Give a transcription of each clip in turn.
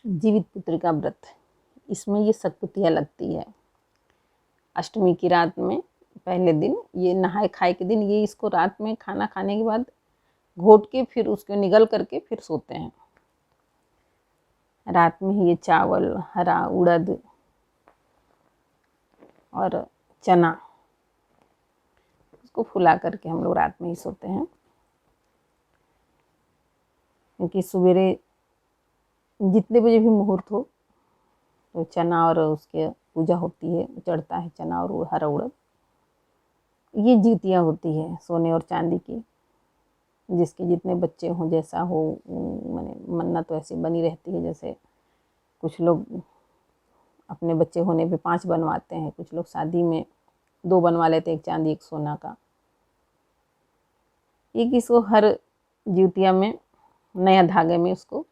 जीवित पुत्री का व्रत, इसमें ये सतपुतिया लगती है। अष्टमी की रात में पहले दिन, ये नहाए खाए के दिन, ये इसको रात में खाना खाने के बाद घोट के फिर उसको निगल करके फिर सोते हैं। रात में ही ये चावल, हरा उड़द और चना, उसको फुला करके हम लोग रात में ही सोते हैं, क्योंकि सवेरे जितने बजे भी मुहूर्त हो तो चना और उसके पूजा होती है, चढ़ता है चना और हरा उड़द। ये जीतियाँ होती है सोने और चांदी की, जिसके जितने बच्चे हों, जैसा हो, मैंने मन्नत तो ऐसी बनी रहती है। जैसे कुछ लोग अपने बच्चे होने पे 5 बनवाते हैं, कुछ लोग शादी में 2 बनवा लेते हैं, 1 चांदी 1 सोना का। ये किसको हर जीतिया में नया धागे में उसको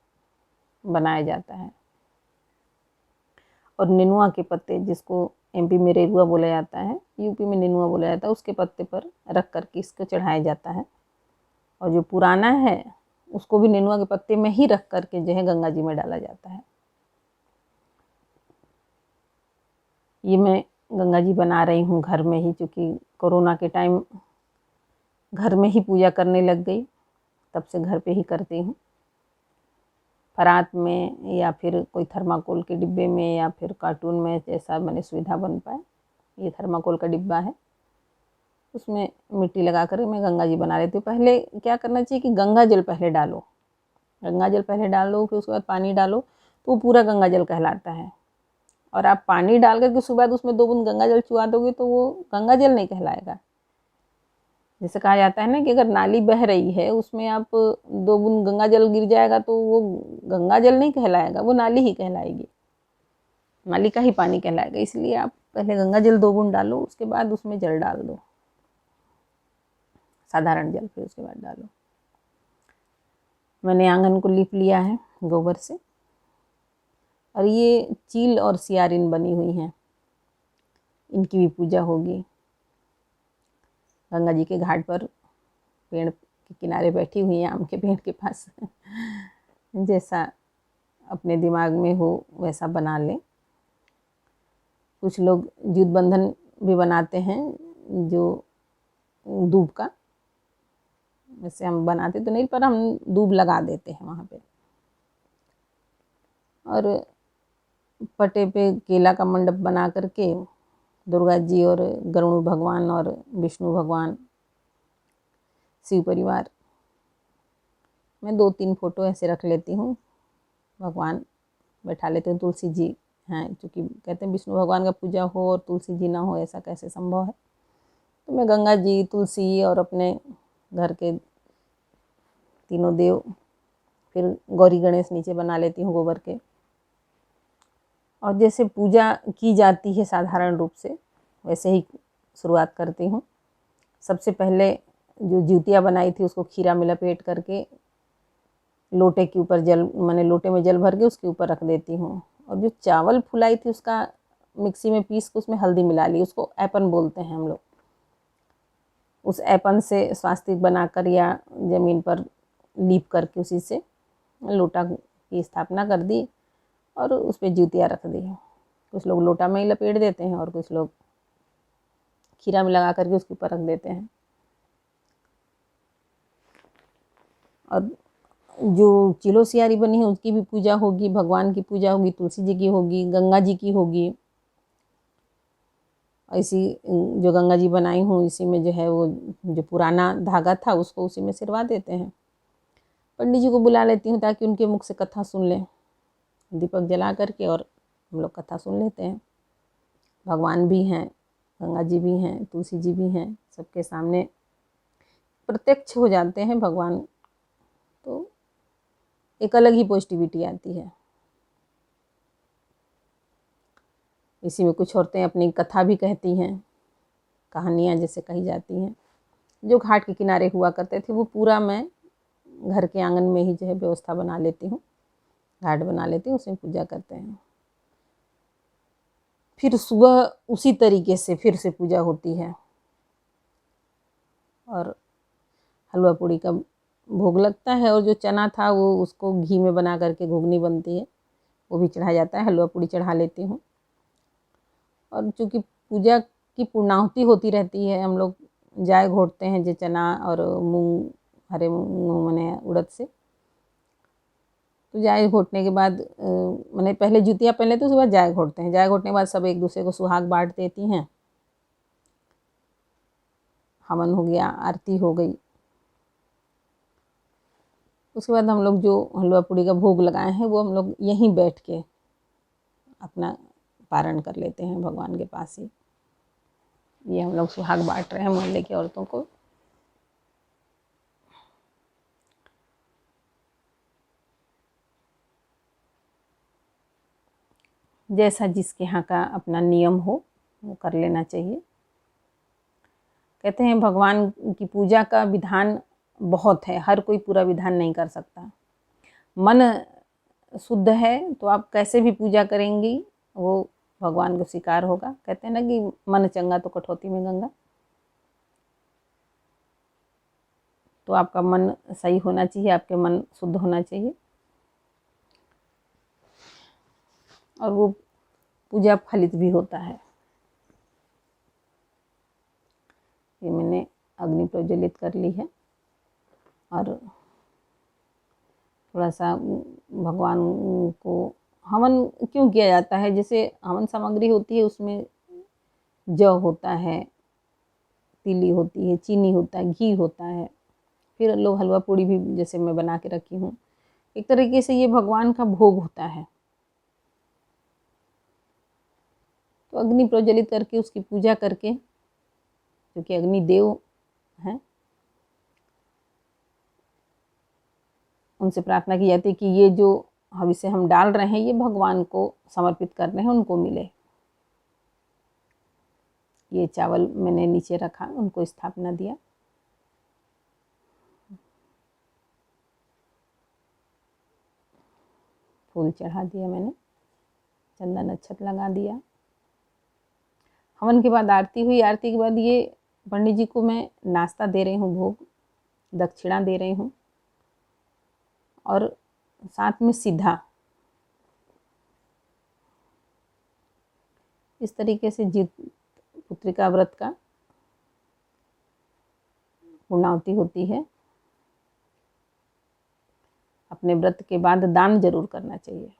बनाया जाता है। और नेनुआ के पत्ते, जिसको एमपी में रेरुआ बोला जाता है, यूपी में नेनुआ बोला जाता है, उसके पत्ते पर रख करके इसको चढ़ाया जाता है। और जो पुराना है उसको भी नेनुआ के पत्ते में ही रख करके जो है गंगा जी में डाला जाता है। ये मैं गंगा जी बना रही हूँ घर में ही, क्योंकि कोरोना के टाइम घर में ही पूजा करने लग गई, तब से घर पे ही करती हूँ। परात में या फिर कोई थर्माकोल के डिब्बे में या फिर कार्टून में, जैसा मैंने सुविधा बन पाए। ये थर्माकोल का डिब्बा है, उसमें मिट्टी लगा कर मैं गंगा जी बना लेती हूँ। पहले क्या करना चाहिए कि गंगा जल पहले डालो, गंगा जल पहले डालो, फिर उसके बाद पानी डालो, तो वो पूरा गंगा जल कहलाता है। और आप पानी डाल करके उसके बाद उसमें 2 बूंद गंगा जल चुआ दोगे तो वो गंगा जल नहीं कहलाएगा। जैसे कहा जाता है ना कि अगर नाली बह रही है, उसमें आप 2 बूंद गंगा जल गिर जाएगा तो वो गंगा जल नहीं कहलाएगा, वो नाली ही कहलाएगी, नाली का ही पानी कहलाएगा। इसलिए आप पहले गंगा जल 2 बूंद डालो, उसके बाद उसमें जल डाल दो, साधारण जल, फिर उसके बाद डालो। मैंने आंगन को लीप लिया है गोबर से, और ये चील और सियारिन बनी हुई हैं, इनकी भी पूजा होगी। गंगा जी के घाट पर पेड़ के किनारे बैठी हुई हैं, आम के पेड़ के पास। जैसा अपने दिमाग में हो वैसा बना लें। कुछ लोग जुट बंधन भी बनाते हैं, जो दूब का, वैसे हम बनाते तो नहीं, पर हम दूब लगा देते हैं वहाँ पे। और पटे पे केला का मंडप बना करके दुर्गा जी और गरुड़ भगवान और विष्णु भगवान, शिव परिवार, मैं 2-3 फोटो ऐसे रख लेती हूँ, भगवान बैठा लेती हूँ। तुलसी जी हैं, क्योंकि कहते हैं विष्णु भगवान का पूजा हो और तुलसी जी ना हो, ऐसा कैसे संभव है। तो मैं गंगा जी, तुलसी और अपने घर के तीनों देव, फिर गौरी गणेश नीचे बना लेती हूँ गोबर के। और जैसे पूजा की जाती है साधारण रूप से, वैसे ही शुरुआत करती हूँ। सबसे पहले जो ज्योतिया बनाई थी उसको खीरा में लपेट करके लोटे के ऊपर जल, मैंने लोटे में जल भर के उसके ऊपर रख देती हूँ। और जो चावल फुलाई थी उसका मिक्सी में पीस के उसमें हल्दी मिला ली, उसको ऐपन बोलते हैं हम लोग। उस ऐपन से स्वास्तिक बनाकर या ज़मीन पर लीप करके उसी से लोटा की स्थापना कर दी और उस पर ज्योतिया रख दी। कुछ लोग लोटा में ही लपेट देते हैं और कुछ लोग खीरा में लगा करके उसके ऊपर रख देते हैं। और जो चिलो सियारी बनी है उसकी भी पूजा होगी, भगवान की पूजा होगी, तुलसी जी की होगी, गंगा जी की होगी। ऐसी जो गंगा जी बनाई हूँ, इसी में जो है वो जो पुराना धागा था उसको उसी में सिरवा देते हैं। पंडित जी को बुला लेती हूँ ताकि उनके मुख से कथा सुन लें, दीपक जला करके, और हम लोग कथा सुन लेते हैं। भगवान भी हैं, गंगा जी भी हैं, तुलसी जी भी हैं, सबके सामने प्रत्यक्ष हो जाते हैं भगवान, तो एक अलग ही पॉजिटिविटी आती है। इसी में कुछ औरतें अपनी कथा भी कहती हैं, कहानियाँ जैसे कही जाती हैं। जो घाट के किनारे हुआ करते थे वो पूरा मैं घर के आंगन में ही जो है व्यवस्था बना लेती हूँ, घाट बना लेती हूँ, उसमें पूजा करते हैं। फिर सुबह उसी तरीके से फिर से पूजा होती है और हलवा पूड़ी का भोग लगता है। और जो चना था वो उसको घी में बना करके घुगनी बनती है, वो भी चढ़ाया जाता है, हलवा पूड़ी चढ़ा लेती हूँ। और चूँकि पूजा की पूर्णाहुति होती रहती है, हम लोग जाय घोटते हैं, जो चना और मूंग, हरे मूंग मैंने उड़द से। तो जाय घोटने के बाद मैंने पहले जुतिया पहन लेते, उसके बाद जाय घोटते हैं। जाय घोटने के बाद सब एक दूसरे को सुहाग बांट देती हैं। हवन हो गया, आरती हो गई। उसके बाद हम लोग जो हलवा पूड़ी का भोग लगाए हैं वो हम लोग यहीं बैठ के अपना पारण कर लेते हैं भगवान के पास ही। ये हम लोग सुहाग बांट रहे हैं मोहल्ले की औरतों को। जैसा जिसके यहाँ का अपना नियम हो वो कर लेना चाहिए। कहते हैं भगवान की पूजा का विधान बहुत है, हर कोई पूरा विधान नहीं कर सकता। मन शुद्ध है तो आप कैसे भी पूजा करेंगी वो भगवान को स्वीकार होगा। कहते हैं ना कि मन चंगा तो कटौती में गंगा। तो आपका मन सही होना चाहिए, आपके मन शुद्ध होना चाहिए, और वो पूजा फलित भी होता है। ये मैंने अग्नि प्रज्वलित कर ली है और थोड़ा सा भगवान को हवन क्यों किया जाता है, जैसे हवन सामग्री होती है उसमें जौ होता है, तिली होती है, चीनी होता है, घी होता है, फिर लोग हलवा पूड़ी भी जैसे मैं बना के रखी हूँ, एक तरीके से ये भगवान का भोग होता है। तो अग्नि प्रज्वलित करके उसकी पूजा करके, क्योंकि अग्नि देव हैं, उनसे प्रार्थना की जाती है कि ये जो हविष्य हम डाल रहे हैं ये भगवान को समर्पित कर रहे हैं, उनको मिले। ये चावल मैंने नीचे रखा, उनको स्थापना दिया। फूल चढ़ा दिया मैंने, चंदन अक्षत लगा दिया। हवन के बाद आरती हुई। आरती के बाद ये पंडित जी को मैं नाश्ता दे रही हूँ, भोग दक्षिणा दे रही हूँ, और साथ में सीधा इस तरीके से जीत पुत्रिका व्रत का पूर्णाहुति होती है। अपने व्रत के बाद दान जरूर करना चाहिए।